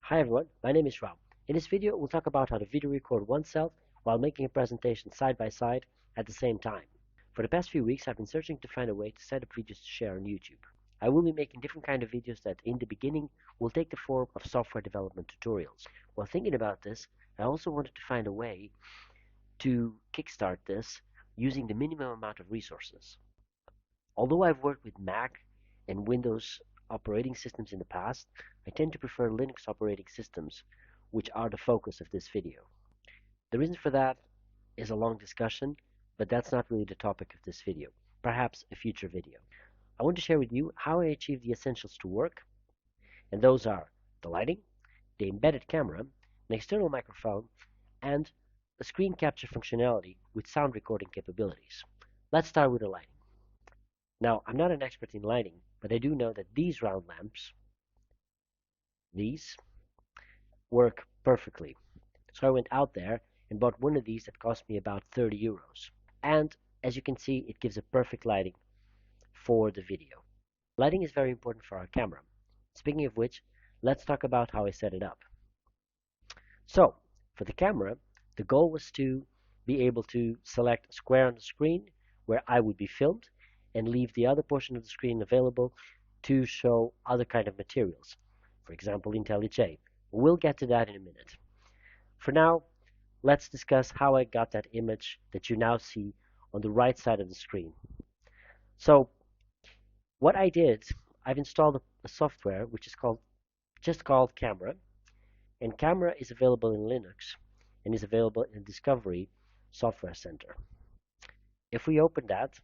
Hi everyone, my name is Rob. In this video, we'll talk about how to video record oneself while making a presentation side by side at the same time. For the past few weeks, I've been searching to find a way to set up videos to share on YouTube. I will be making different kind of videos that in the beginning will take the form of software development tutorials. While thinking about this, I also wanted to find a way to kickstart this using the minimum amount of resources. Although I've worked with Mac and Windows operating systems in the past, I tend to prefer Linux operating systems, which are the focus of this video. The reason for that is a long discussion, but that's not really the topic of this video, perhaps a future video. I want to share with you how I achieve the essentials to work, and those are the lighting, the embedded camera, an external microphone, and a screen capture functionality with sound recording capabilities. Let's start with the lighting. Now, I'm not an expert in lighting, but I do know that these round lamps, these, work perfectly. So I went out there and bought one of these that cost me about 30 euros. And as you can see, it gives a perfect lighting for the video. Lighting is very important for our camera. Speaking of which, let's talk about how I set it up. So, for the camera, the goal was to be able to select a square on the screen where I would be filmed and leave the other portion of the screen available to show other kind of materials, for example IntelliJ. We'll get to that in a minute. For now, let's discuss how I got that image that you now see on the right side of the screen. So what I did, I've installed a software which is just called Camera, and Camera is available in Linux and is available in the Discovery Software Center. If we open that,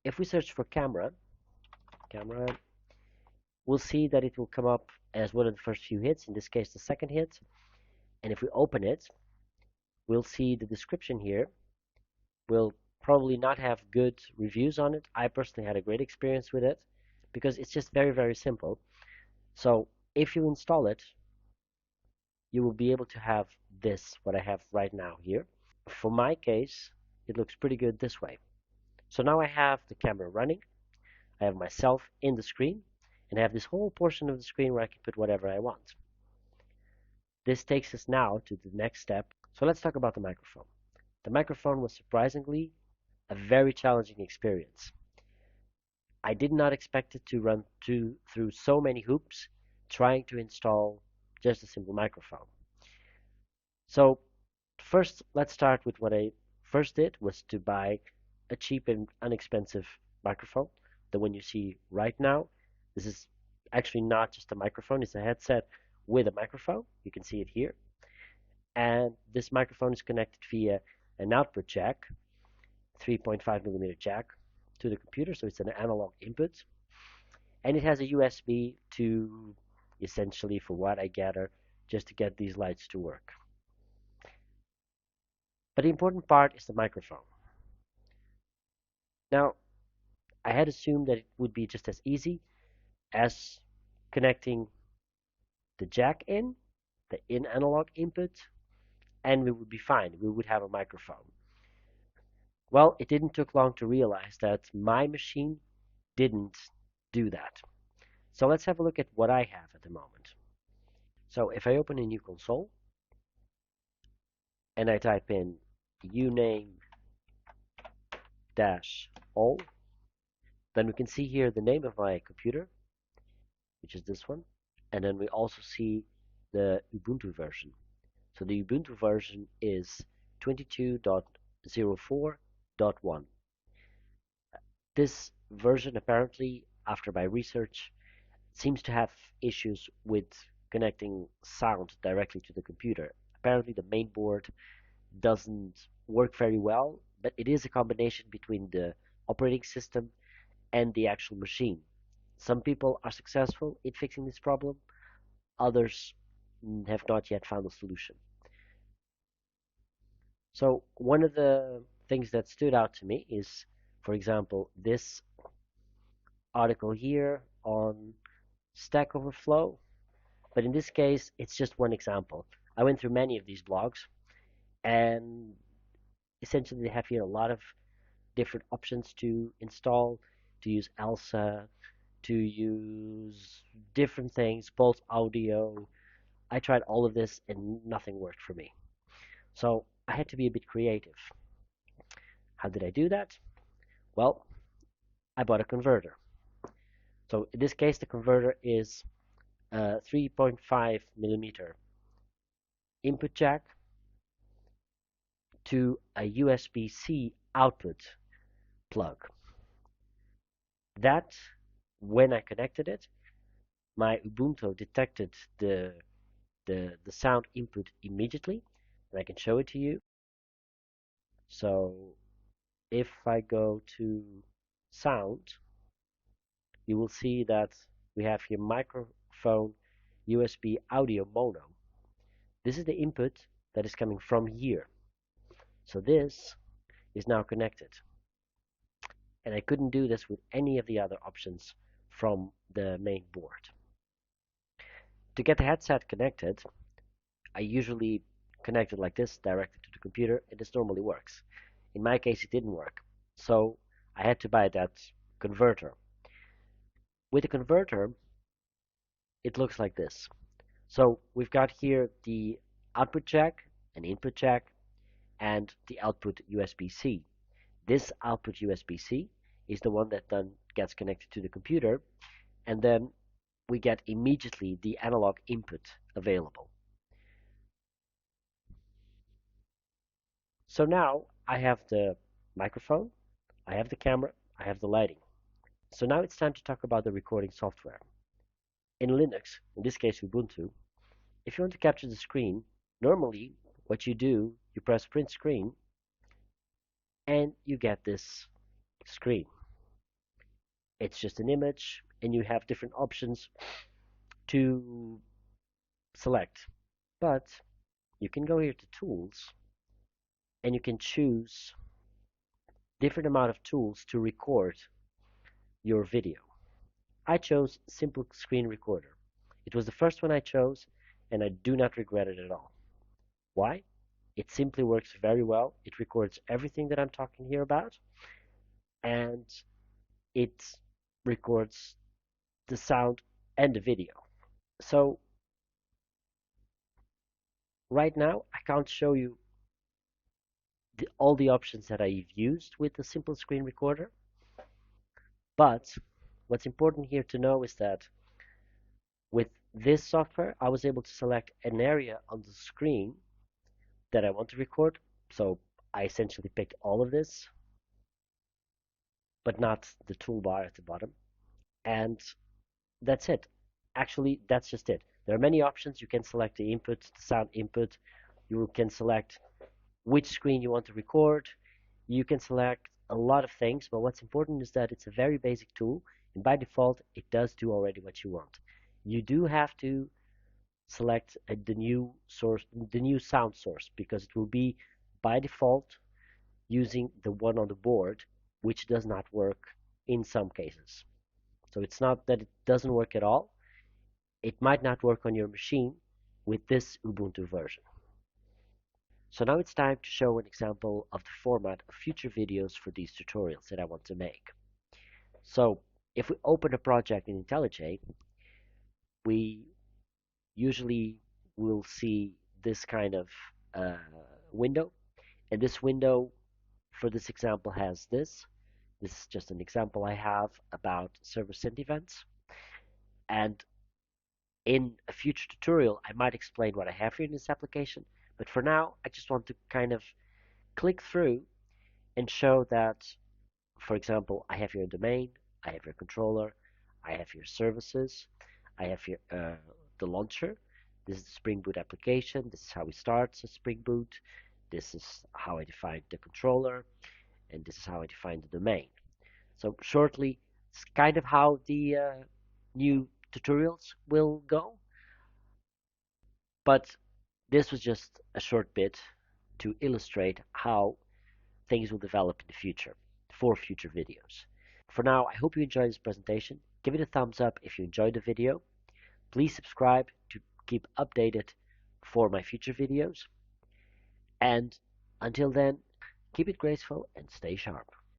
if we search for camera, we'll see that it will come up as one of the first few hits, in this case the second hit. And if we open it, we'll see the description here. We'll probably not have good reviews on it. I personally had a great experience with it because it's just very, very simple. So if you install it, you will be able to have this, what I have right now here. For my case, it looks pretty good this way. So now I have the camera running. I have myself in the screen, and I have this whole portion of the screen where I can put whatever I want. This takes us now to the next step. So let's talk about the microphone. The microphone was surprisingly a very challenging experience. I did not expect it to run through so many hoops trying to install just a simple microphone. So first, let's start with what I first did was to buy a cheap and inexpensive microphone. The one you see right now. This is actually not just a microphone, it's a headset with a microphone. You can see it here. And this microphone is connected via an output jack, 3.5mm jack, to the computer, so it's an analog input. And it has a USB to, essentially, for what I gather, just to get these lights to work. But the important part is the microphone. Now, I had assumed that it would be just as easy as connecting the jack in, the analog input, and we would be fine. We would have a microphone. Well, it didn't take long to realize that my machine didn't do that. So let's have a look at what I have at the moment. So if I open a new console and I type in uname-all, then we can see here the name of my computer, which is this one, and then we also see the Ubuntu version. So the Ubuntu version is 22.04.1. This version apparently, after my research, seems to have issues with connecting sound directly to the computer. Apparently the main board doesn't work very well, but it is a combination between the operating system and the actual machine. Some people are successful in fixing this problem, others have not yet found a solution. So one of the things that stood out to me is, for example, this article here on Stack Overflow. But in this case, it's just one example. I went through many of these blogs, and essentially they have here a lot of different options to install. to use Elsa, to use different things, both audio. I tried all of this and nothing worked for me. So I had to be a bit creative. How did I do that? Well, I bought a converter. So in this case, the converter is a 3.5 millimeter input jack to a USB-C output plug. That, when I connected it, my Ubuntu detected the sound input immediately, and I can show it to you. So if I go to sound, you will see that we have here microphone USB audio mono. This is the input that is coming from here. So this is now connected. And I couldn't do this with any of the other options from the main board. To get the headset connected, I usually connect it like this directly to the computer, and this normally works. In my case, it didn't work. So I had to buy that converter. With the converter, it looks like this. So we've got here the output jack, an input jack, and the output USB-C. This output USB-C is the one that then gets connected to the computer, and then we get immediately the analog input available. So now I have the microphone, I have the camera, I have the lighting. So now it's time to talk about the recording software. In Linux, in this case Ubuntu, if you want to capture the screen, normally what you do, you press print screen and you get this screen. It's just an image and you have different options to select. But you can go here to tools and you can choose different amount of tools to record your video. I chose simple screen recorder. It was the first one I chose and I do not regret it at all. Why? It simply works very well. It records everything that I'm talking here about, and it records the sound and the video. So right now I can't show you all the options that I've used with the simple screen recorder, but what's important here to know is that with this software I was able to select an area on the screen that I want to record. So I essentially picked all of this, but not the toolbar at the bottom. And that's it. Actually, that's just it. There are many options. You can select the input, the sound input. You can select which screen you want to record. You can select a lot of things, but what's important is that it's a very basic tool, and by default, it does do already what you want. You do have to select the new source, the new sound source, because it will be by default using the one on the board, which does not work in some cases. So it's not that it doesn't work at all. It might not work on your machine with this Ubuntu version. So now it's time to show an example of the format of future videos for these tutorials that I want to make. So if we open a project in IntelliJ, we usually will see this kind of window. And this window for this example has this. This is just an example I have about server-sent events. And in a future tutorial, I might explain what I have here in this application. But for now, I just want to kind of click through and show that, for example, I have here a domain, I have your controller, I have your services, I have here the launcher. This is the Spring Boot application. This is how we start a Spring Boot. This is how I define the controller, and this is how I define the domain. So shortly, it's kind of how the new tutorials will go. But this was just a short bit to illustrate how things will develop in the future for future videos. For now, I hope you enjoyed this presentation. Give it a thumbs up if you enjoyed the video. Please subscribe to keep updated for my future videos. And until then, keep it graceful and stay sharp.